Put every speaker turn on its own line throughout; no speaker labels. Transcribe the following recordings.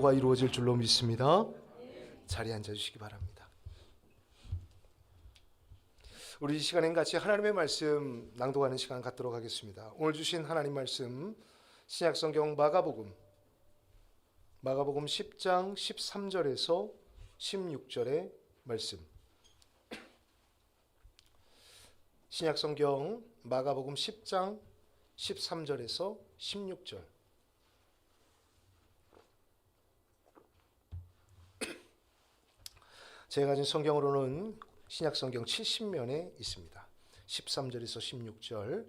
가 이루어질 줄로 믿습니다. 자리에 앉아주시기 바랍니다. 우리 이 시간엔 같이 하나님의 말씀 낭독하는 시간 갖도록 하겠습니다. 오늘 주신 하나님 말씀 신약성경 마가복음 10장 13절에서 16절의 말씀. 신약성경 마가복음 10장 13절에서 16절. 제가 가진 성경으로는 신약성경 70면에 있습니다. 13절에서 16절,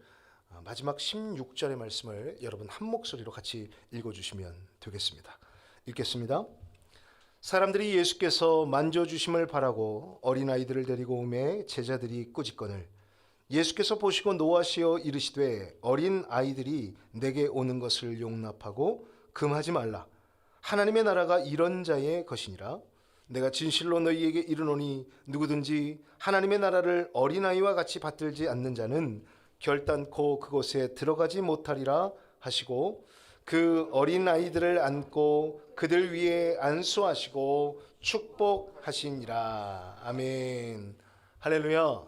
마지막 16절의 말씀을 여러분 한 목소리로 같이 읽어주시면 되겠습니다. 읽겠습니다. 사람들이 예수께서 만져주심을 바라고 어린아이들을 데리고 오매 제자들이 꾸짖거늘 예수께서 보시고 노하시어 이르시되 어린 아이들이 내게 오는 것을 용납하고 금하지 말라. 하나님의 나라가 이런 자의 것이니라. 내가 진실로 너희에게 이르노니 누구든지 하나님의 나라를 어린아이와 같이 받들지 않는 자는 결단코 그곳에 들어가지 못하리라 하시고 그 어린아이들을 안고 그들 위에 안수하시고 축복하시니라. 아멘. 할렐루야.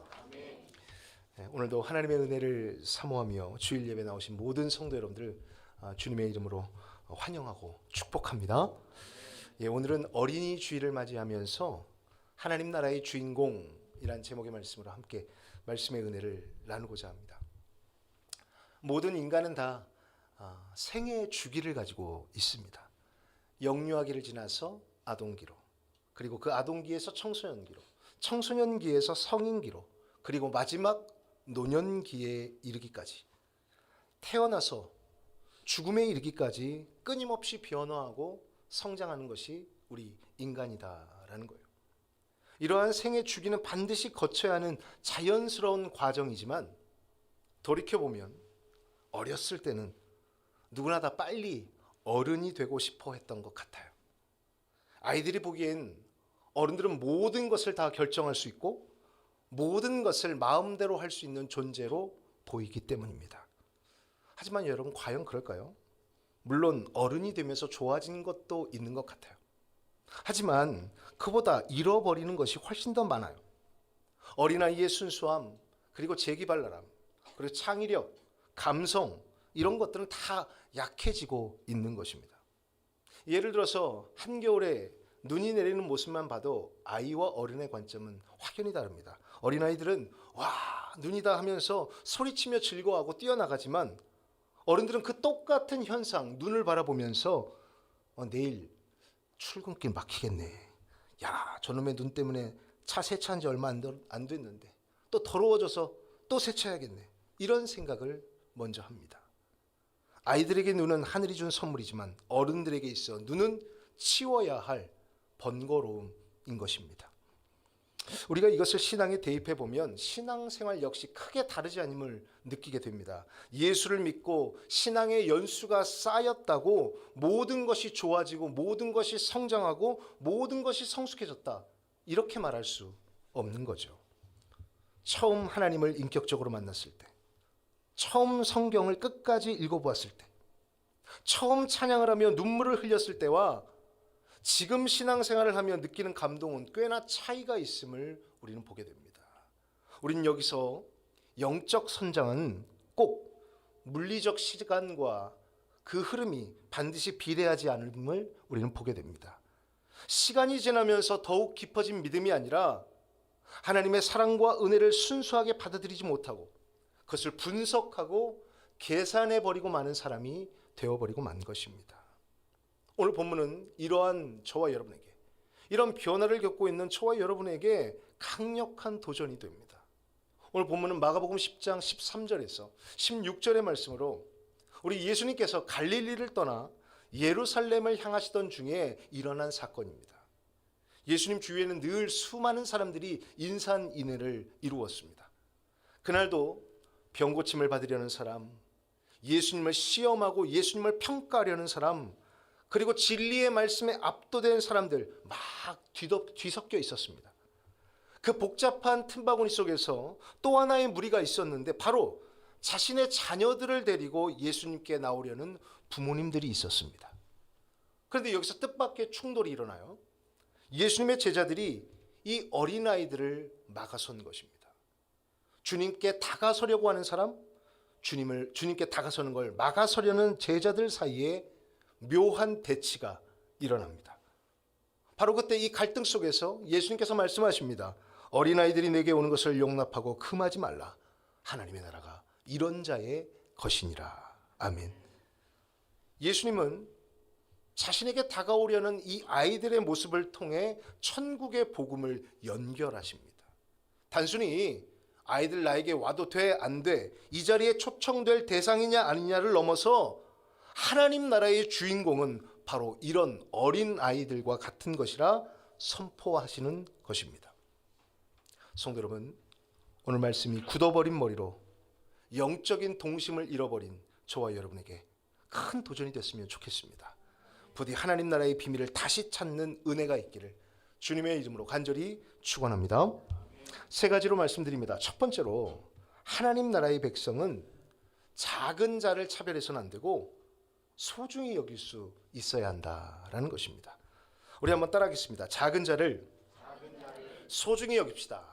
오늘도 하나님의 은혜를 사모하며 주일 예배 나오신 모든 성도 여러분들 주님의 이름으로 환영하고 축복합니다. 오늘은 어린이 주일을 맞이하면서 하나님 나라의 주인공이란 제목의 말씀으로 함께 말씀의 은혜를 나누고자 합니다. 모든 인간은 다 생애 주기를 가지고 있습니다. 영유아기를 지나서 아동기로, 그리고 그 아동기에서 청소년기로, 청소년기에서 성인기로, 그리고 마지막 노년기에 이르기까지, 태어나서 죽음에 이르기까지 끊임없이 변화하고 성장하는 것이 우리 인간이다라는 거예요. 이러한 생애 주기는 반드시 거쳐야 하는 자연스러운 과정이지만 돌이켜보면 어렸을 때는 누구나 다 빨리 어른이 되고 싶어 했던 것 같아요. 아이들이 보기엔 어른들은 모든 것을 다 결정할 수 있고 모든 것을 마음대로 할 수 있는 존재로 보이기 때문입니다. 하지만 여러분, 과연 그럴까요? 물론 어른이 되면서 좋아진 것도 있는 것 같아요. 하지만 그보다 잃어버리는 것이 훨씬 더 많아요. 어린아이의 순수함, 그리고 재기발랄함, 그리고 창의력, 감성, 이런 것들은 다 약해지고 있는 것입니다. 예를 들어서 한겨울에 눈이 내리는 모습만 봐도 아이와 어른의 관점은 확연히 다릅니다. 어린아이들은 와, 눈이다 하면서 소리치며 즐거워하고 뛰어나가지만 어른들은 그 똑같은 현상, 눈을 바라보면서 내일 출근길 막히겠네. 야, 저놈의 눈 때문에 차 세차한 지 얼마 안 됐는데 또 더러워져서 또 세차해야겠네. 이런 생각을 먼저 합니다. 아이들에게 눈은 하늘이 준 선물이지만 어른들에게 있어 눈은 치워야 할 번거로움인 것입니다. 우리가 이것을 신앙에 대입해 보면 신앙생활 역시 크게 다르지 않음을 느끼게 됩니다. 예수를 믿고 신앙의 연수가 쌓였다고 모든 것이 좋아지고 모든 것이 성장하고 모든 것이 성숙해졌다, 이렇게 말할 수 없는 거죠. 처음 하나님을 인격적으로 만났을 때, 처음 성경을 끝까지 읽어보았을 때, 처음 찬양을 하며 눈물을 흘렸을 때와 지금 신앙생활을 하며 느끼는 감동은 꽤나 차이가 있음을 우리는 보게 됩니다. 우리는 여기서 영적 성장은 꼭 물리적 시간과 그 흐름이 반드시 비례하지 않음을 우리는 보게 됩니다. 시간이 지나면서 더욱 깊어진 믿음이 아니라 하나님의 사랑과 은혜를 순수하게 받아들이지 못하고 그것을 분석하고 계산해버리고 마는 사람이 되어버리고 만 것입니다. 오늘 본문은 이러한 저와 여러분에게, 이런 변화를 겪고 있는 저와 여러분에게 강력한 도전이 됩니다. 오늘 본문은 마가복음 10장 13절에서 16절의 말씀으로 우리 예수님께서 갈릴리를 떠나 예루살렘을 향하시던 중에 일어난 사건입니다. 예수님 주위에는 늘 수많은 사람들이 인산인해를 이루었습니다. 그날도 병고침을 받으려는 사람, 예수님을 시험하고 예수님을 평가하려는 사람, 그리고 진리의 말씀에 압도된 사람들 막 뒤섞여 있었습니다. 그 복잡한 틈바구니 속에서 또 하나의 무리가 있었는데 바로 자신의 자녀들을 데리고 예수님께 나오려는 부모님들이 있었습니다. 그런데 여기서 뜻밖의 충돌이 일어나요. 예수님의 제자들이 이 어린아이들을 막아선 것입니다. 주님께 다가서려고 하는 사람, 주님께 다가서는 걸 막아서려는 제자들 사이에 묘한 대치가 일어납니다. 바로 그때 이 갈등 속에서 예수님께서 말씀하십니다. 어린아이들이 내게 오는 것을 용납하고 금하지 말라. 하나님의 나라가 이런 자의 것이니라. 아멘. 예수님은 자신에게 다가오려는 이 아이들의 모습을 통해 천국의 복음을 연결하십니다. 단순히 아이들 나에게 와도 돼, 안 돼, 이 자리에 초청될 대상이냐 아니냐를 넘어서 하나님 나라의 주인공은 바로 이런 어린 아이들과 같은 것이라 선포하시는 것입니다. 성도 여러분, 오늘 말씀이 굳어버린 머리로 영적인 동심을 잃어버린 저와 여러분에게 큰 도전이 됐으면 좋겠습니다. 부디 하나님 나라의 비밀을 다시 찾는 은혜가 있기를 주님의 이름으로 간절히 축원합니다. 세 가지로 말씀드립니다. 첫 번째로 하나님 나라의 백성은 작은 자를 차별해서는 안 되고 소중히 여길 수 있어야 한다라는 것입니다. 우리 한번 따라하겠습니다. 작은 자를 소중히 여깁시다.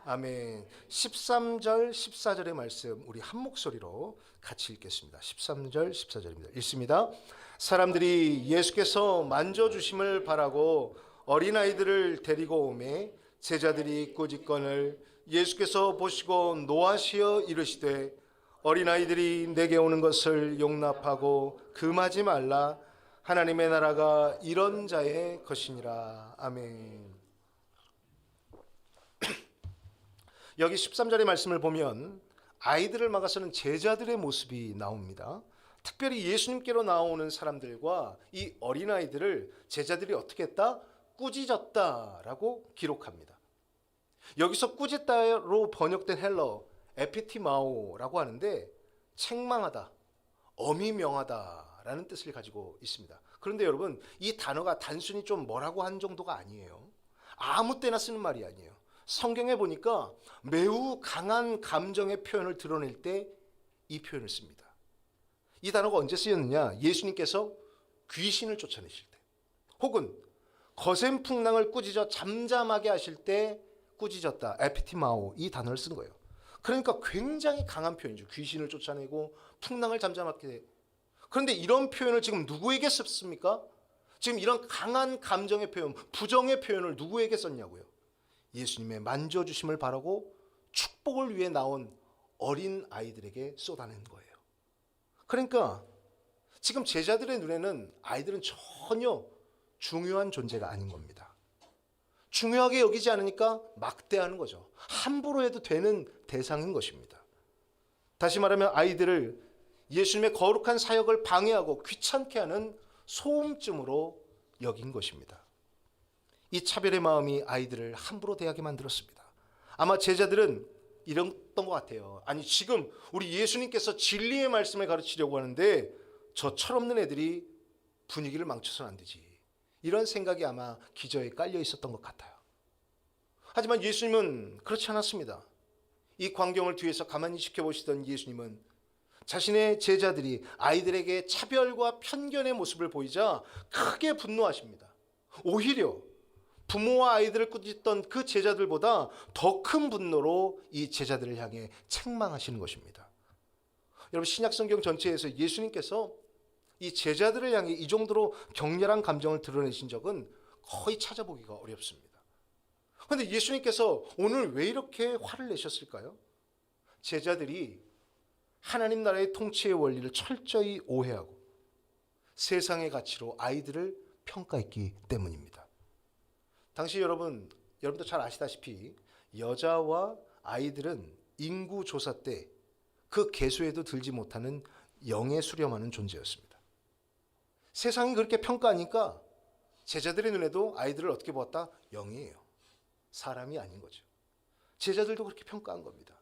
아멘. 13절 14절의 말씀 우리 한 목소리로 같이 읽겠습니다. 13절 14절입니다. 읽습니다. 사람들이 예수께서 만져주심을 바라고 어린아이들을 데리고 오매 제자들이 꾸짖건을 예수께서 보시고 노하시어 이르시되 어린아이들이 내게 오는 것을 용납하고 금하지 말라. 하나님의 나라가 이런 자의 것이니라. 아멘. 여기 13절의 말씀을 보면 아이들을 막아서는 제자들의 모습이 나옵니다. 특별히 예수님께로 나오는 사람들과 이 어린아이들을 제자들이 어떻게 했다? 꾸짖었다라고 기록합니다. 여기서 꾸짖다로 번역된 헬러 에피티마오라고 하는데 책망하다, 엄히 명하다라는 뜻을 가지고 있습니다. 그런데 여러분, 이 단어가 단순히 좀 뭐라고 한 정도가 아니에요. 아무 때나 쓰는 말이 아니에요. 성경에 보니까 매우 강한 감정의 표현을 드러낼 때 이 표현을 씁니다. 이 단어가 언제 쓰였느냐? 예수님께서 귀신을 쫓아내실 때, 혹은 거센 풍랑을 꾸짖어 잠잠하게 하실 때 꾸짖었다, 에피티마오, 이 단어를 쓴 거예요. 그러니까 굉장히 강한 표현이죠. 귀신을 쫓아내고 풍랑을 잠잠하게. 그런데 이런 표현을 지금 누구에게 썼습니까? 지금 이런 강한 감정의 표현, 부정의 표현을 누구에게 썼냐고요? 예수님의 만져주심을 바라고 축복을 위해 나온 어린 아이들에게 쏟아낸 거예요. 그러니까 지금 제자들의 눈에는 아이들은 전혀 중요한 존재가 아닌 겁니다. 중요하게 여기지 않으니까 막대하는 거죠. 함부로 해도 되는 대상인 것입니다. 다시 말하면 아이들을 예수님의 거룩한 사역을 방해하고 귀찮게 하는 소음쯤으로 여긴 것입니다. 이 차별의 마음이 아이들을 함부로 대하게 만들었습니다. 아마 제자들은 이랬던 것 같아요. 아니, 지금 우리 예수님께서 진리의 말씀을 가르치려고 하는데 저 철없는 애들이 분위기를 망쳐서는 안 되지. 이런 생각이 아마 기저에 깔려 있었던 것 같아요. 하지만 예수님은 그렇지 않았습니다. 이 광경을 뒤에서 가만히 지켜보시던 예수님은 자신의 제자들이 아이들에게 차별과 편견의 모습을 보이자 크게 분노하십니다. 오히려 부모와 아이들을 꾸짖던 그 제자들보다 더 큰 분노로 이 제자들을 향해 책망하시는 것입니다. 여러분, 신약성경 전체에서 예수님께서 이 제자들을 향해 이 정도로 격렬한 감정을 드러내신 적은 거의 찾아보기가 어렵습니다. 그런데 예수님께서 오늘 왜 이렇게 화를 내셨을까요? 제자들이 하나님 나라의 통치의 원리를 철저히 오해하고 세상의 가치로 아이들을 평가했기 때문입니다. 당시 여러분도 잘 아시다시피 여자와 아이들은 인구 조사 때 그 개수에도 들지 못하는 영에 수렴하는 존재였습니다. 세상이 그렇게 평가하니까 제자들의 눈에도 아이들을 어떻게 보았다? 영이에요. 사람이 아닌 거죠. 제자들도 그렇게 평가한 겁니다.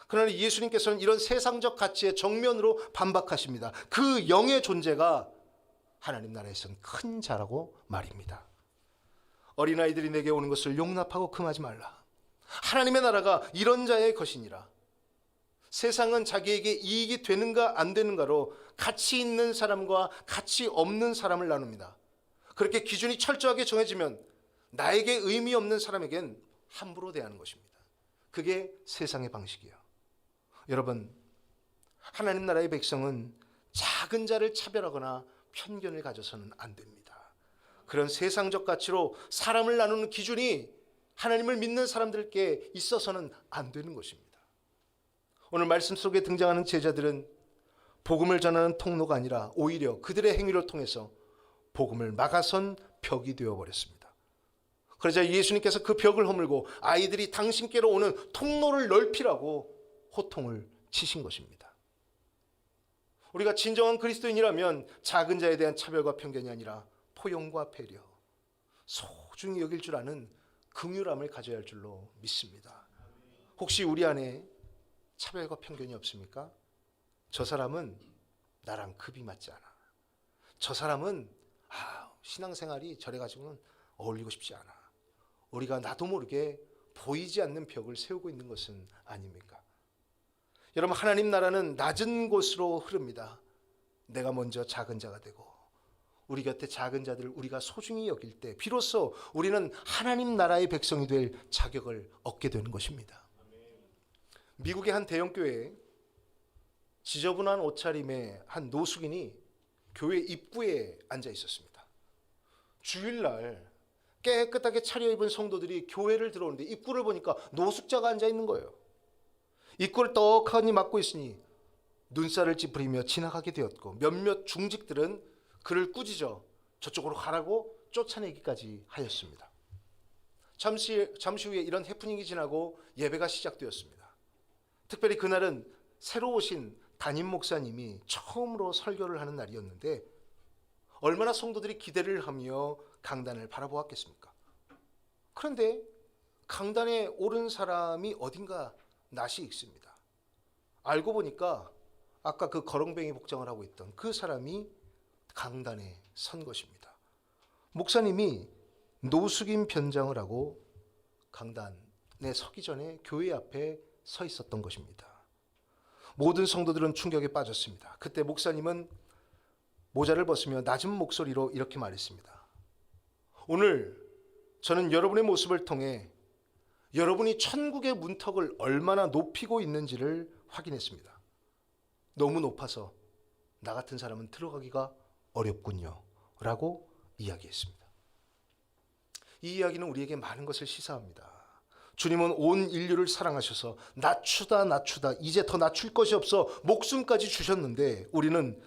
그러나 예수님께서는 이런 세상적 가치에 정면으로 반박하십니다. 그 영의 존재가 하나님 나라에서는 큰 자라고 말입니다. 어린아이들이 내게 오는 것을 용납하고 금하지 말라. 하나님의 나라가 이런 자의 것이니라. 세상은 자기에게 이익이 되는가 안 되는가로 가치 있는 사람과 가치 없는 사람을 나눕니다. 그렇게 기준이 철저하게 정해지면 나에게 의미 없는 사람에겐 함부로 대하는 것입니다. 그게 세상의 방식이에요. 여러분, 하나님 나라의 백성은 작은 자를 차별하거나 편견을 가져서는 안 됩니다. 그런 세상적 가치로 사람을 나누는 기준이 하나님을 믿는 사람들께 있어서는 안 되는 것입니다. 오늘 말씀 속에 등장하는 제자들은 복음을 전하는 통로가 아니라 오히려 그들의 행위를 통해서 복음을 막아선 벽이 되어버렸습니다. 그러자 예수님께서 그 벽을 허물고 아이들이 당신께로 오는 통로를 넓히라고 호통을 치신 것입니다. 우리가 진정한 그리스도인이라면 작은 자에 대한 차별과 편견이 아니라 포용과 배려, 소중히 여길 줄 아는 긍휼함을 가져야 할 줄로 믿습니다. 혹시 우리 안에 차별과 편견이 없습니까? 저 사람은 나랑 급이 맞지 않아. 저 사람은 신앙생활이 저래 가지고는 어울리고 싶지 않아. 우리가 나도 모르게 보이지 않는 벽을 세우고 있는 것은 아닙니까? 여러분, 하나님 나라는 낮은 곳으로 흐릅니다. 내가 먼저 작은 자가 되고 우리 곁에 작은 자들을 우리가 소중히 여길 때 비로소 우리는 하나님 나라의 백성이 될 자격을 얻게 되는 것입니다. 미국의 한 대형교회에 지저분한 옷차림의 한 노숙인이 교회 입구에 앉아 있었습니다. 주일날 깨끗하게 차려입은 성도들이 교회를 들어오는데 입구를 보니까 노숙자가 앉아 있는 거예요. 입구를 떡하니 막고 있으니 눈살을 찌푸리며 지나가게 되었고 몇몇 중직들은 그를 꾸짖어 저쪽으로 가라고 쫓아내기까지 하였습니다. 잠시 후에 이런 해프닝이 지나고 예배가 시작되었습니다. 특별히 그날은 새로 오신 담임 목사님이 처음으로 설교를 하는 날이었는데 얼마나 성도들이 기대를 하며 강단을 바라보았겠습니까? 그런데 강단에 오른 사람이 어딘가 낯이 익습니다. 알고 보니까 아까 그 거렁뱅이 복장을 하고 있던 그 사람이 강단에 선 것입니다. 목사님이 노숙인 변장을 하고 강단에 서기 전에 교회 앞에 서 있었던 것입니다. 모든 성도들은 충격에 빠졌습니다. 그때 목사님은 모자를 벗으며 낮은 목소리로 이렇게 말했습니다. 오늘 저는 여러분의 모습을 통해 여러분이 천국의 문턱을 얼마나 높이고 있는지를 확인했습니다. 너무 높아서 나 같은 사람은 들어가기가 어렵군요. 라고 이야기했습니다. 이 이야기는 우리에게 많은 것을 시사합니다. 주님은 온 인류를 사랑하셔서 낮추다 이제 더 낮출 것이 없어 목숨까지 주셨는데 우리는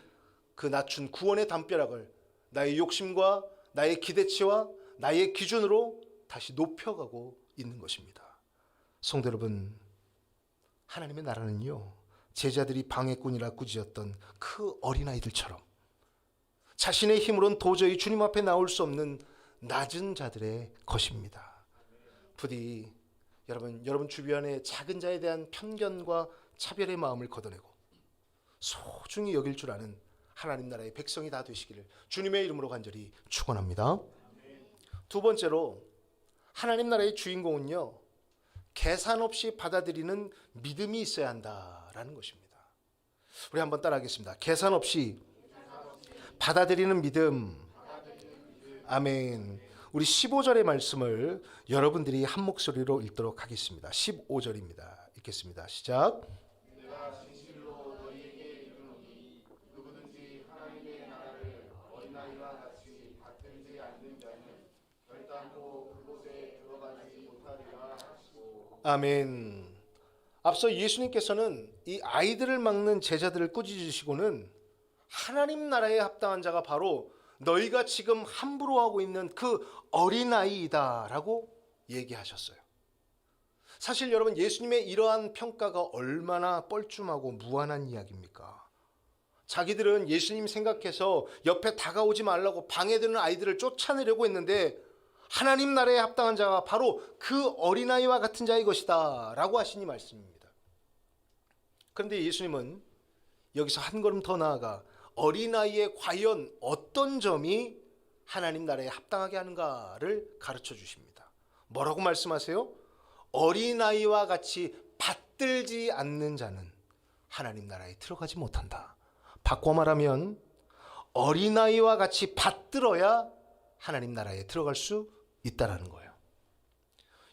그 낮춘 구원의 담벼락을 나의 욕심과 나의 기대치와 나의 기준으로 다시 높여가고 있는 것입니다. 성도 여러분, 하나님의 나라는요, 제자들이 방해꾼이라 꾸짖었던 그 어린아이들처럼 자신의 힘으로는 도저히 주님 앞에 나올 수 없는 낮은 자들의 것입니다. 부디 여러분 주변의 작은 자에 대한 편견과 차별의 마음을 걷어내고 소중히 여길 줄 아는 하나님 나라의 백성이 다 되시기를 주님의 이름으로 간절히 축원합니다. 두 번째로 하나님 나라의 주인공은요, 계산 없이 받아들이는 믿음이 있어야 한다라는 것입니다. 우리 한번 따라하겠습니다. 계산 없이 받아들이는 믿음. 아멘. 우리 15절의 말씀을 여러분들이 한 목소리로 읽도록 하겠습니다. 15절입니다. 읽겠습니다. 시작.
내가 진실로 너희에게 이르노니 누구든지 하나님의 나라를 어린아이와 같이 받들지 않는 자는 결단코 그곳에 들어가지 못하리라 하시고.
아멘. 앞서 예수님께서는 이 아이들을 막는 제자들을 꾸짖으시고는 하나님 나라에 합당한 자가 바로 너희가 지금 함부로 하고 있는 그 어린아이이다라고 얘기하셨어요. 사실 여러분, 예수님의 이러한 평가가 얼마나 뻘쭘하고 무한한 이야기입니까? 자기들은 예수님 생각해서 옆에 다가오지 말라고 방해되는 아이들을 쫓아내려고 했는데 하나님 나라에 합당한 자가 바로 그 어린아이와 같은 자의 것이다 라고 하시니 말씀입니다. 그런데 예수님은 여기서 한 걸음 더 나아가 어린아이의 과연 어떤 점이 하나님 나라에 합당하게 하는가를 가르쳐 주십니다. 뭐라고 말씀하세요? 어린아이와 같이 받들지 않는 자는 하나님 나라에 들어가지 못한다. 바꿔 말하면 어린아이와 같이 받들어야 하나님 나라에 들어갈 수 있다라는 거예요.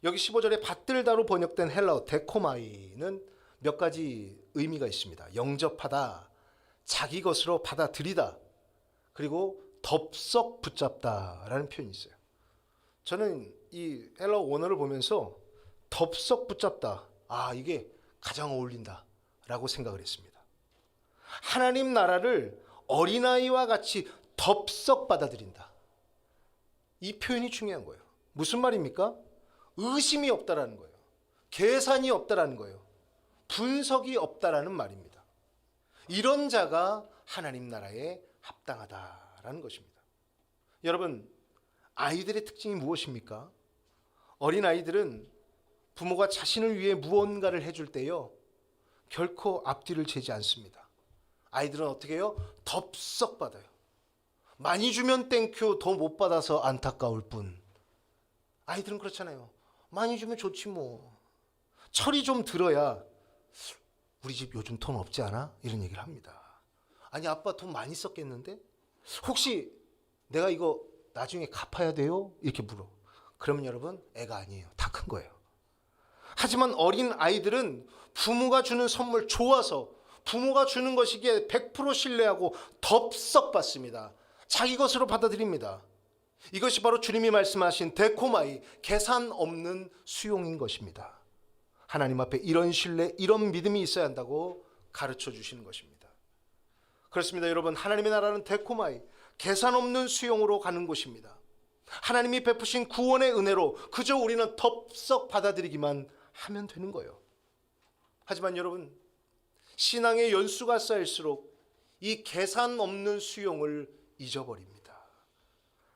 여기 15절에 받들다로 번역된 헬라어 데코마이는 몇 가지 의미가 있습니다. 영접하다, 자기 것으로 받아들이다, 그리고 덥석 붙잡다라는 표현이 있어요. 저는 이 헬라어 원어를 보면서 덥석 붙잡다, 이게 가장 어울린다라고 생각을 했습니다. 하나님 나라를 어린아이와 같이 덥석 받아들인다. 이 표현이 중요한 거예요. 무슨 말입니까? 의심이 없다라는 거예요. 계산이 없다라는 거예요. 분석이 없다라는 말입니다. 이런 자가 하나님 나라에 합당하다라는 것입니다. 여러분, 아이들의 특징이 무엇입니까? 어린아이들은 부모가 자신을 위해 무언가를 해줄 때요, 결코 앞뒤를 재지 않습니다. 아이들은 어떻게 해요? 덥석 받아요. 많이 주면 땡큐, 더 못 받아서 안타까울 뿐. 아이들은 그렇잖아요. 많이 주면 좋지 뭐. 철이 좀 들어야 우리 집 요즘 돈 없지 않아? 이런 얘기를 합니다. 아니 아빠 돈 많이 썼겠는데? 혹시 내가 이거 나중에 갚아야 돼요? 이렇게 물어. 그러면 여러분, 애가 아니에요. 다 큰 거예요. 하지만 어린 아이들은 부모가 주는 선물 좋아서 부모가 주는 것이기에 100% 신뢰하고 덥석 받습니다. 자기 것으로 받아들입니다. 이것이 바로 주님이 말씀하신 데코마이, 계산 없는 수용인 것입니다. 하나님 앞에 이런 신뢰, 이런 믿음이 있어야 한다고 가르쳐 주시는 것입니다. 그렇습니다. 여러분, 하나님의 나라는 데코마이, 계산 없는 수용으로 가는 곳입니다. 하나님이 베푸신 구원의 은혜로 그저 우리는 덥석 받아들이기만 하면 되는 거예요. 하지만 여러분, 신앙의 연수가 쌓일수록 이 계산 없는 수용을 잊어버립니다.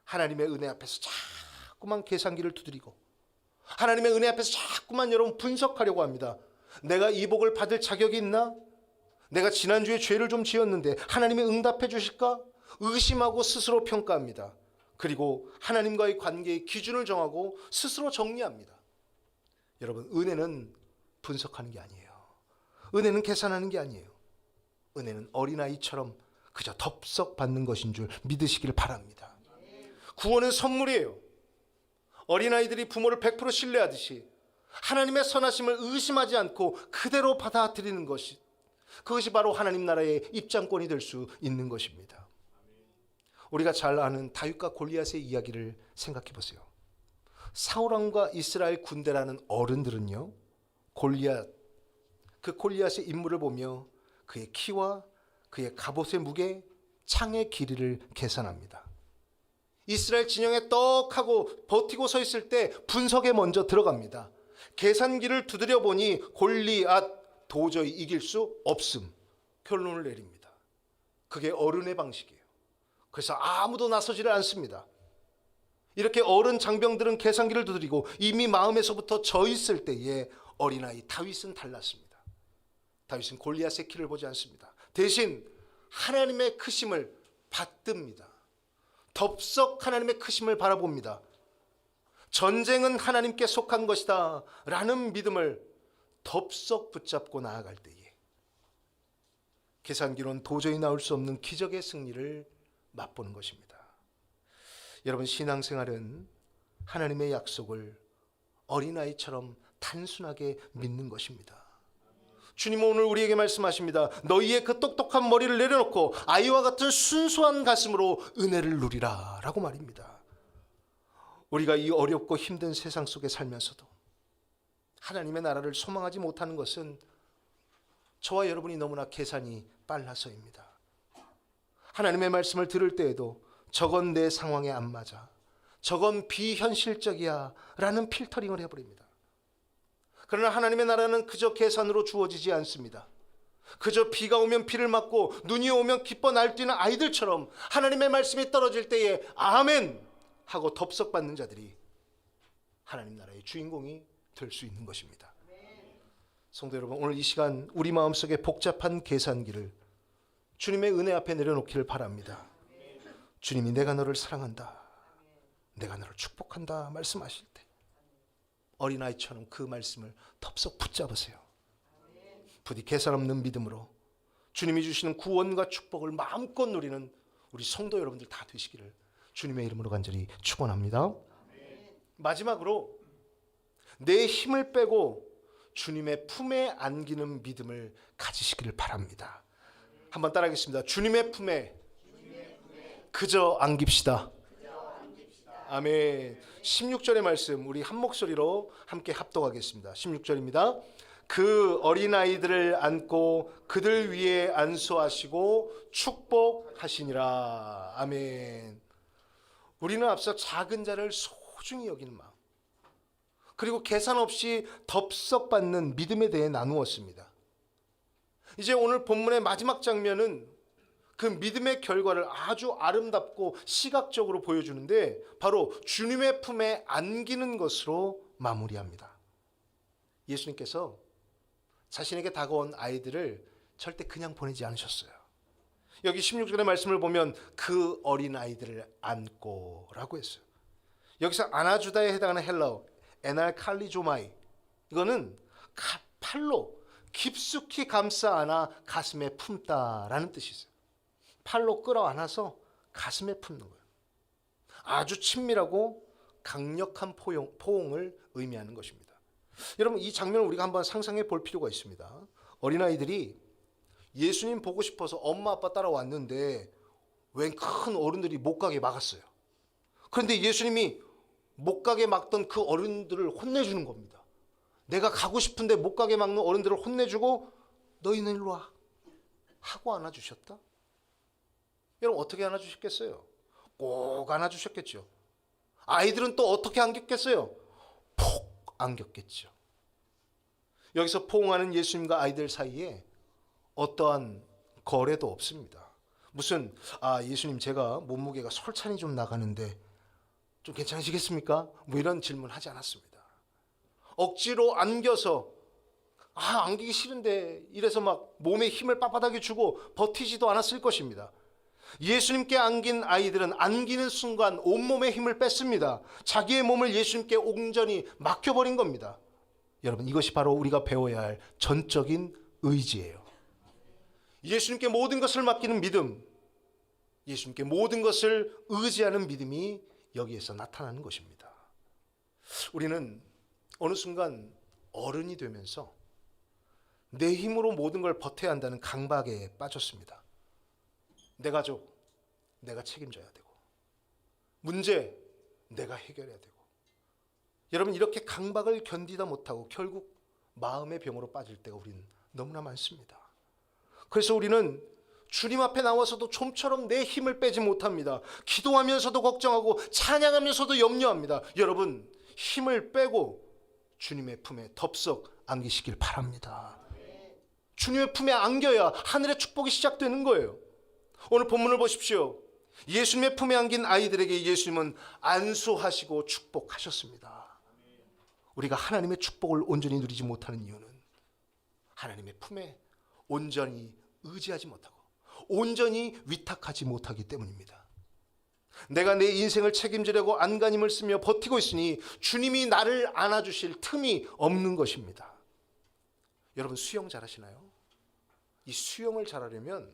하나님의 은혜 앞에서 자꾸만 계산기를 두드리고 하나님의 은혜 앞에서 자꾸만 여러분 분석하려고 합니다. 내가 이 복을 받을 자격이 있나? 내가 지난주에 죄를 좀 지었는데 하나님이 응답해 주실까? 의심하고 스스로 평가합니다. 그리고 하나님과의 관계의 기준을 정하고 스스로 정리합니다. 여러분, 은혜는 분석하는 게 아니에요. 은혜는 계산하는 게 아니에요. 은혜는 어린아이처럼 그저 덥석 받는 것인 줄 믿으시기를 바랍니다. 구원은 선물이에요. 어린아이들이 부모를 100% 신뢰하듯이 하나님의 선하심을 의심하지 않고 그대로 받아들이는 것이, 그것이 바로 하나님 나라의 입장권이 될 수 있는 것입니다. 우리가 잘 아는 다윗과 골리앗의 이야기를 생각해 보세요. 사울 왕과 이스라엘 군대라는 어른들은요, 골리앗의 인물을 보며 그의 키와 그의 갑옷의 무게, 창의 길이를 계산합니다. 이스라엘 진영에 떡하고 버티고 서 있을 때 분석에 먼저 들어갑니다. 계산기를 두드려 보니 골리앗 도저히 이길 수 없음, 결론을 내립니다. 그게 어른의 방식이에요. 그래서 아무도 나서지를 않습니다. 이렇게 어른 장병들은 계산기를 두드리고 이미 마음에서부터 져 있을 때에 어린아이 다윗은 달랐습니다. 다윗은 골리앗의 키를 보지 않습니다. 대신 하나님의 크심을 받듭니다. 덥석 하나님의 크심을 바라봅니다. 전쟁은 하나님께 속한 것이다 라는 믿음을 덥석 붙잡고 나아갈 때에 계산기로는 도저히 나올 수 없는 기적의 승리를 맛보는 것입니다. 여러분, 신앙생활은 하나님의 약속을 어린아이처럼 단순하게 믿는 것입니다. 주님은 오늘 우리에게 말씀하십니다. 너희의 그 똑똑한 머리를 내려놓고 아이와 같은 순수한 가슴으로 은혜를 누리라 라고 말입니다. 우리가 이 어렵고 힘든 세상 속에 살면서도 하나님의 나라를 소망하지 못하는 것은 저와 여러분이 너무나 계산이 빨라서입니다. 하나님의 말씀을 들을 때에도 저건 내 상황에 안 맞아, 저건 비현실적이야 라는 필터링을 해버립니다. 그러나 하나님의 나라는 그저 계산으로 주어지지 않습니다. 그저 비가 오면 비를 맞고 눈이 오면 기뻐 날뛰는 아이들처럼 하나님의 말씀이 떨어질 때에 아멘 하고 덥석 받는 자들이 하나님 나라의 주인공이 될 수 있는 것입니다. 성도 여러분, 오늘 이 시간 우리 마음속에 복잡한 계산기를 주님의 은혜 앞에 내려놓기를 바랍니다. 주님이 내가 너를 사랑한다, 내가 너를 축복한다 말씀하실 때 어린아이처럼 그 말씀을 덥석 붙잡으세요. 부디 계산 없는 믿음으로 주님이 주시는 구원과 축복을 마음껏 누리는 우리 성도 여러분들 다 되시기를 주님의 이름으로 간절히 축원합니다. 마지막으로 내 힘을 빼고 주님의 품에 안기는 믿음을 가지시기를 바랍니다. 한번 따라하겠습니다. 주님의 품에 그저 안깁시다. 아멘. 16절의 말씀 우리 한 목소리로 함께 합독하겠습니다. 16절입니다. 그 어린아이들을 안고 그들 위에 안수하시고 축복하시니라. 아멘. 우리는 앞서 작은 자를 소중히 여기는 마음, 그리고 계산 없이 덥석받는 믿음에 대해 나누었습니다. 이제 오늘 본문의 마지막 장면은 그 믿음의 결과를 아주 아름답고 시각적으로 보여주는데 바로 주님의 품에 안기는 것으로 마무리합니다. 예수님께서 자신에게 다가온 아이들을 절대 그냥 보내지 않으셨어요. 여기 16절의 말씀을 보면 그 어린 아이들을 안고 라고 했어요. 여기서 아나주다에 해당하는 헬라어 에날칼리조마이, 이거는 팔로 깊숙이 감싸 안아 가슴에 품다라는 뜻이 있어요. 팔로 끌어안아서 가슴에 품는 거예요. 아주 친밀하고 강력한 포옹을 의미하는 것입니다. 여러분, 이 장면을 우리가 한번 상상해 볼 필요가 있습니다. 어린아이들이 예수님 보고 싶어서 엄마 아빠 따라왔는데 웬 큰 어른들이 못 가게 막았어요. 그런데 예수님이 못 가게 막던 그 어른들을 혼내주는 겁니다. 내가 가고 싶은데 못 가게 막는 어른들을 혼내주고 너희는 일로 와 하고 안아주셨다. 여러분, 어떻게 안아주셨겠어요? 꼭 안아주셨겠죠. 아이들은 또 어떻게 안겼겠어요? 폭 안겼겠죠. 여기서 포옹하는 예수님과 아이들 사이에 어떠한 거래도 없습니다. 무슨 예수님 제가 몸무게가 솔찬히 좀 나가는데 좀 괜찮으시겠습니까? 뭐 이런 질문 하지 않았습니다. 억지로 안겨서 안기기 싫은데 이래서 막 몸에 힘을 빳빳하게 주고 버티지도 않았을 것입니다. 예수님께 안긴 아이들은 안기는 순간 온몸에 힘을 뺐습니다. 자기의 몸을 예수님께 온전히 맡겨버린 겁니다. 여러분, 이것이 바로 우리가 배워야 할 전적인 의지예요. 예수님께 모든 것을 맡기는 믿음, 예수님께 모든 것을 의지하는 믿음이 여기에서 나타나는 것입니다. 우리는 어느 순간 어른이 되면서 내 힘으로 모든 걸 버텨야 한다는 강박에 빠졌습니다. 내 가족, 내가 책임져야 되고, 문제, 내가 해결해야 되고. 여러분, 이렇게 강박을 견디다 못하고 결국 마음의 병으로 빠질 때가 우리는 너무나 많습니다. 그래서 우리는 주님 앞에 나와서도 좀처럼 내 힘을 빼지 못합니다. 기도하면서도 걱정하고 찬양하면서도 염려합니다. 여러분, 힘을 빼고 주님의 품에 덥석 안기시길 바랍니다. 주님의 품에 안겨야 하늘의 축복이 시작되는 거예요. 오늘 본문을 보십시오. 예수님의 품에 안긴 아이들에게 예수님은 안수하시고 축복하셨습니다. 우리가 하나님의 축복을 온전히 누리지 못하는 이유는 하나님의 품에 온전히 의지하지 못하고 온전히 위탁하지 못하기 때문입니다. 내가 내 인생을 책임지려고 안간힘을 쓰며 버티고 있으니 주님이 나를 안아주실 틈이 없는 것입니다. 여러분, 수영 잘하시나요? 이 수영을 잘하려면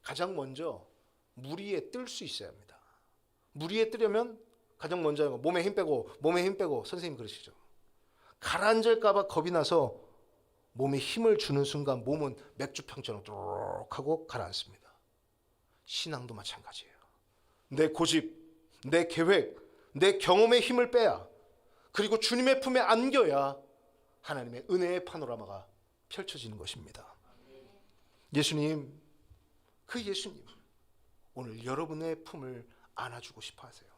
가장 먼저 물 위에 뜰 수 있어야 합니다. 물 위에 뜨려면 가장 먼저 몸에 힘 빼고 선생님 그러시죠. 가라앉을까 봐 겁이 나서 몸에 힘을 주는 순간 몸은 맥주병처럼 뚜룩 하고 가라앉습니다. 신앙도 마찬가지예요. 내 고집, 내 계획, 내 경험의 힘을 빼야, 그리고 주님의 품에 안겨야 하나님의 은혜의 파노라마가 펼쳐지는 것입니다. 예수님, 그 예수님 오늘 여러분의 품을 안아주고 싶어 하세요.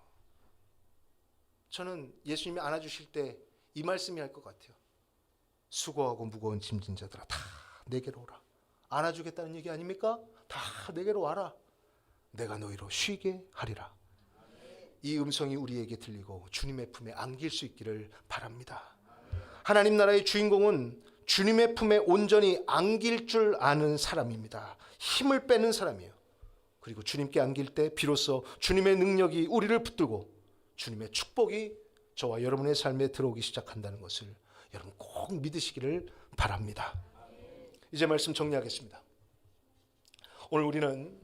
저는 예수님이 안아주실 때 이 말씀이 할 것 같아요. 수고하고 무거운 짐진 자들아 다 내게로 오라. 안아주겠다는 얘기 아닙니까? 다 내게로 와라. 내가 너희로 쉬게 하리라. 이 음성이 우리에게 들리고 주님의 품에 안길 수 있기를 바랍니다. 하나님 나라의 주인공은 주님의 품에 온전히 안길 줄 아는 사람입니다. 힘을 빼는 사람이에요. 그리고 주님께 안길 때 비로소 주님의 능력이 우리를 붙들고 주님의 축복이 저와 여러분의 삶에 들어오기 시작한다는 것을 여러분 꼭 믿으시기를 바랍니다. 이제 말씀 정리하겠습니다. 오늘 우리는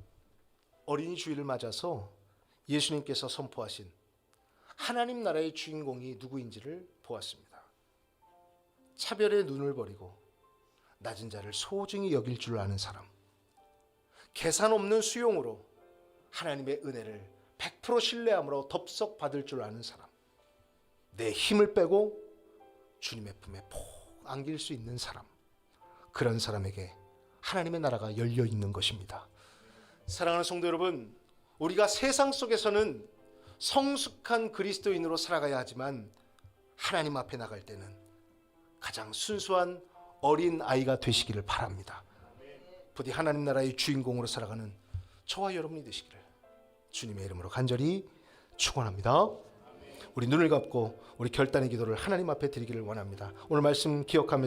어린이 주일을 맞아서 예수님께서 선포하신 하나님 나라의 주인공이 누구인지를 보았습니다. 차별의 눈을 버리고 낮은 자를 소중히 여길 줄 아는 사람, 계산 없는 수용으로 하나님의 은혜를 100% 신뢰함으로 덥석 받을 줄 아는 사람, 내 힘을 빼고 주님의 품에 푹 안길 수 있는 사람, 그런 사람에게 하나님의 나라가 열려 있는 것입니다. 사랑하는 성도 여러분, 우리가 세상 속에서는 성숙한 그리스도인으로 살아가야 하지만 하나님 앞에 나갈 때는 가장 순수한 어린 아이가 되시기를 바랍니다. 부디 하나님 나라의 주인공으로 살아가는 저와 여러분이 되시기를 주님의 이름으로 간절히 축원합니다. 우리 눈을 감고 우리 결단의 기도를 하나님 앞에 드리기를 원합니다. 오늘 말씀 기억하면서